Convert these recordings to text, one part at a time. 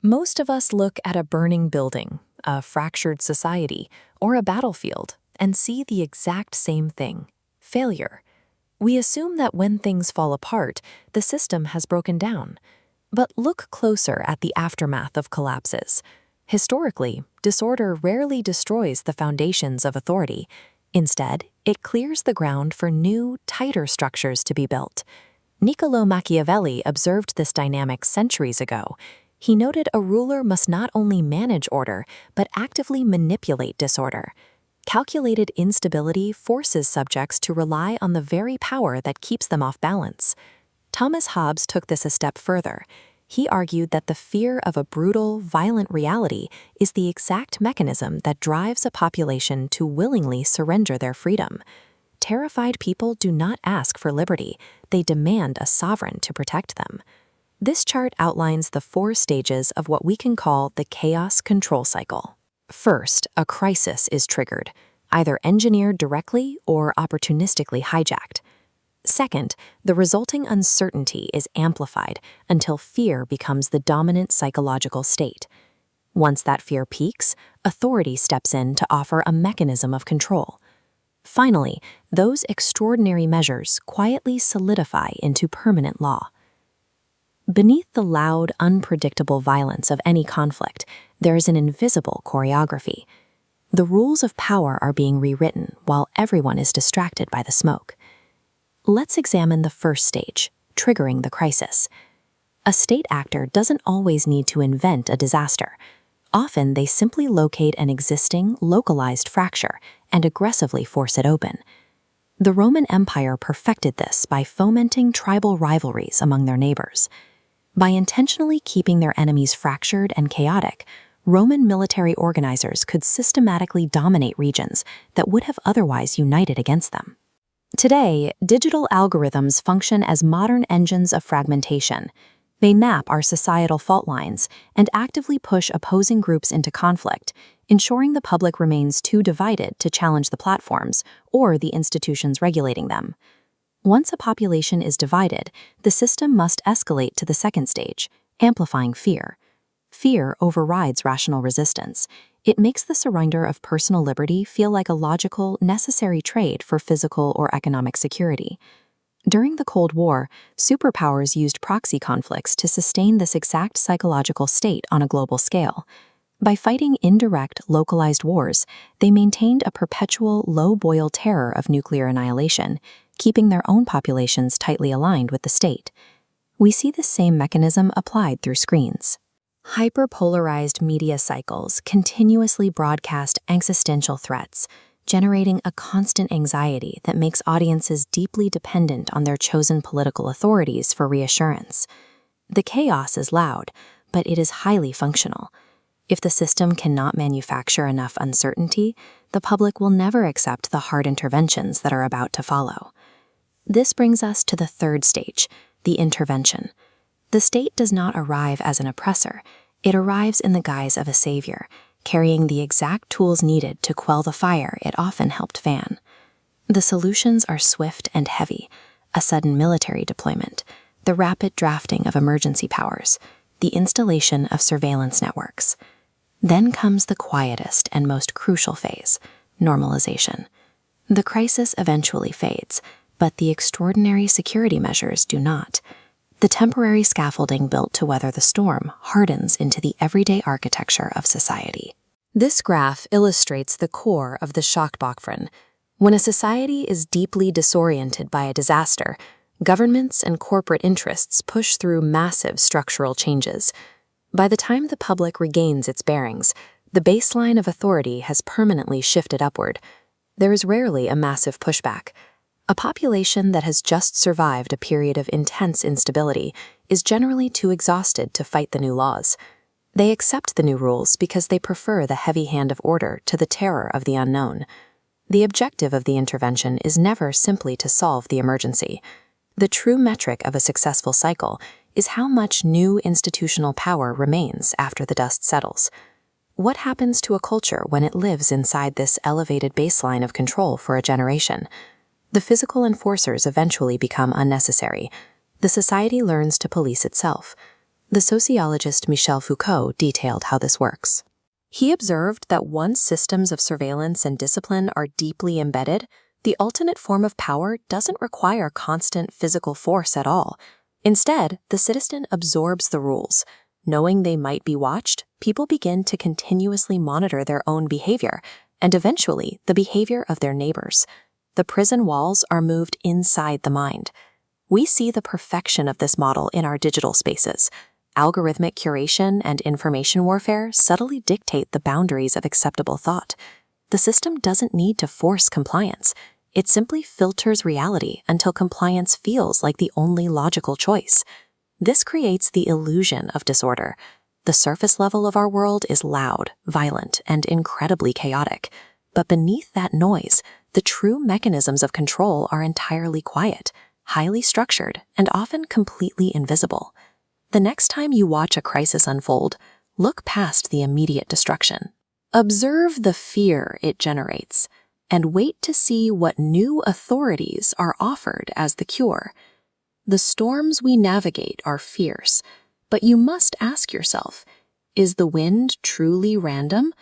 Most of us look at a burning building, a fractured society, or a battlefield and see the exact same thing: failure. We assume that when things fall apart, the system has broken down. But look closer at the aftermath of collapses. Historically, disorder rarely destroys the foundations of authority. Instead, it clears the ground for new, tighter structures to be built. Niccolo Machiavelli observed this dynamic centuries ago. He noted a ruler must not only manage order, but actively manipulate disorder. Calculated instability forces subjects to rely on the very power that keeps them off balance. Thomas Hobbes took this a step further. He argued that the fear of a brutal, violent reality is the exact mechanism that drives a population to willingly surrender their freedom. Terrified people do not ask for liberty, they demand a sovereign to protect them. This chart outlines the 4 stages of what we can call the chaos control cycle. First, a crisis is triggered, either engineered directly or opportunistically hijacked. Second, the resulting uncertainty is amplified until fear becomes the dominant psychological state. Once that fear peaks, authority steps in to offer a mechanism of control. Finally, those extraordinary measures quietly solidify into permanent law. Beneath the loud, unpredictable violence of any conflict, there is an invisible choreography. The rules of power are being rewritten while everyone is distracted by the smoke. Let's examine the first stage, triggering the crisis. A state actor doesn't always need to invent a disaster. Often they simply locate an existing, localized fracture and aggressively force it open. The Roman Empire perfected this by fomenting tribal rivalries among their neighbors. By intentionally keeping their enemies fractured and chaotic, Roman military organizers could systematically dominate regions that would have otherwise united against them. Today, digital algorithms function as modern engines of fragmentation. They map our societal fault lines and actively push opposing groups into conflict, ensuring the public remains too divided to challenge the platforms or the institutions regulating them. Once a population is divided, the system must escalate to the second stage, amplifying fear. Fear overrides rational resistance. It makes the surrender of personal liberty feel like a logical, necessary trade for physical or economic security. During the Cold War, superpowers used proxy conflicts to sustain this exact psychological state on a global scale. By fighting indirect, localized wars, they maintained a perpetual, low-boil terror of nuclear annihilation, keeping their own populations tightly aligned with the state. We see the same mechanism applied through screens. Hyperpolarized media cycles continuously broadcast existential threats, generating a constant anxiety that makes audiences deeply dependent on their chosen political authorities for reassurance. The chaos is loud, but it is highly functional. If the system cannot manufacture enough uncertainty, the public will never accept the hard interventions that are about to follow. This brings us to the third stage, the intervention. The state does not arrive as an oppressor. It arrives in the guise of a savior, carrying the exact tools needed to quell the fire it often helped fan. The solutions are swift and heavy: a sudden military deployment, the rapid drafting of emergency powers, the installation of surveillance networks. Then comes the quietest and most crucial phase, normalization. The crisis eventually fades, but the extraordinary security measures do not. The temporary scaffolding built to weather the storm hardens into the everyday architecture of society. This graph illustrates the core of the shock doctrine. When a society is deeply disoriented by a disaster, governments and corporate interests push through massive structural changes. By the time the public regains its bearings, the baseline of authority has permanently shifted upward. There is rarely a massive pushback. A population that has just survived a period of intense instability is generally too exhausted to fight the new laws. They accept the new rules because they prefer the heavy hand of order to the terror of the unknown. The objective of the intervention is never simply to solve the emergency. The true metric of a successful cycle is how much new institutional power remains after the dust settles. What happens to a culture when it lives inside this elevated baseline of control for a generation? The physical enforcers eventually become unnecessary. The society learns to police itself. The sociologist Michel Foucault detailed how this works. He observed that once systems of surveillance and discipline are deeply embedded, the ultimate form of power doesn't require constant physical force at all. Instead, the citizen absorbs the rules. Knowing they might be watched, people begin to continuously monitor their own behavior, and eventually the behavior of their neighbors. The prison walls are moved inside the mind. We see the perfection of this model in our digital spaces. Algorithmic curation and information warfare subtly dictate the boundaries of acceptable thought. The system doesn't need to force compliance. It simply filters reality until compliance feels like the only logical choice. This creates the illusion of disorder. The surface level of our world is loud, violent, and incredibly chaotic. But beneath that noise, the true mechanisms of control are entirely quiet, highly structured, and often completely invisible. The next time you watch a crisis unfold, look past the immediate destruction. Observe the fear it generates, and wait to see what new authorities are offered as the cure. The storms we navigate are fierce, but you must ask yourself, is the wind truly random,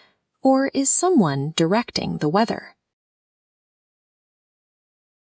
or is someone directing the weather?